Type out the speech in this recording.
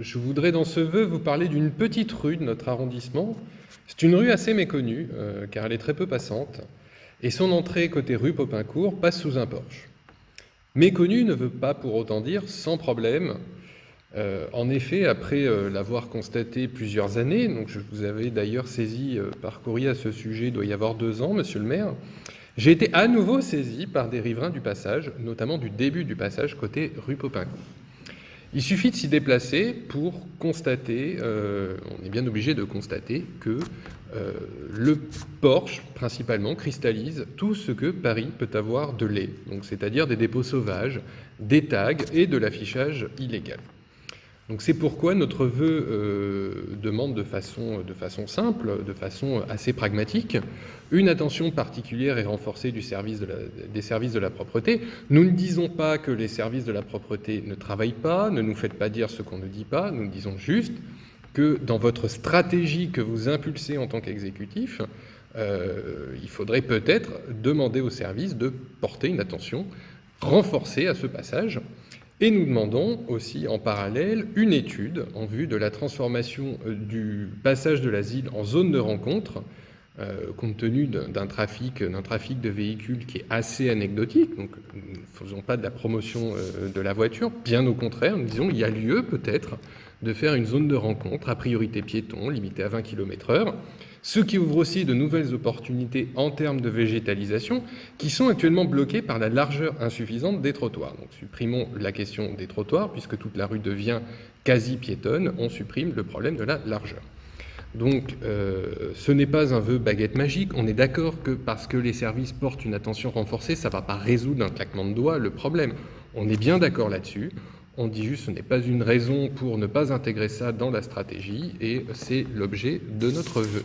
Je voudrais dans ce vœu vous parler d'une petite rue de notre arrondissement. C'est une rue assez méconnue, car elle est très peu passante, et son entrée côté rue Popincourt passe sous un porche. Méconnue ne veut pas pour autant dire sans problème. En effet, après l'avoir constaté plusieurs années, donc je vous avais d'ailleurs saisi par courrier à ce sujet, il doit y avoir 2 ans, monsieur le maire, j'ai été à nouveau saisi par des riverains du passage, notamment du début du passage côté rue Popincourt. Il suffit de s'y déplacer pour constater, on est bien obligé de constater que le porche, principalement, cristallise tout ce que Paris peut avoir de laid, donc c'est-à-dire des dépôts sauvages, des tags et de l'affichage illégal. Donc c'est pourquoi notre vœu demande de façon simple, de façon assez pragmatique, une attention particulière et renforcée des services de la propreté. Nous ne disons pas que les services de la propreté ne travaillent pas, ne nous faites pas dire ce qu'on ne dit pas, nous disons juste que dans votre stratégie que vous impulsez en tant qu'exécutif, il faudrait peut-être demander aux services de porter une attention renforcée à ce passage. Et nous demandons aussi en parallèle une étude en vue de la transformation du passage de l'asile en zone de rencontre, compte tenu d'un trafic de véhicules qui est assez anecdotique. Donc nous ne faisons pas de la promotion de la voiture, bien au contraire, nous disons qu'il y a lieu peut-être de faire une zone de rencontre à priorité piéton, limitée à 20 km/h, ce qui ouvre aussi de nouvelles opportunités en termes de végétalisation qui sont actuellement bloquées par la largeur insuffisante des trottoirs. Donc supprimons la question des trottoirs, puisque toute la rue devient quasi piétonne, on supprime le problème de la largeur. Donc ce n'est pas un vœu baguette magique, on est d'accord que parce que les services portent une attention renforcée, ça ne va pas résoudre d'un claquement de doigts le problème. On est bien d'accord là-dessus. On dit juste que ce n'est pas une raison pour ne pas intégrer ça dans la stratégie, et c'est l'objet de notre vœu.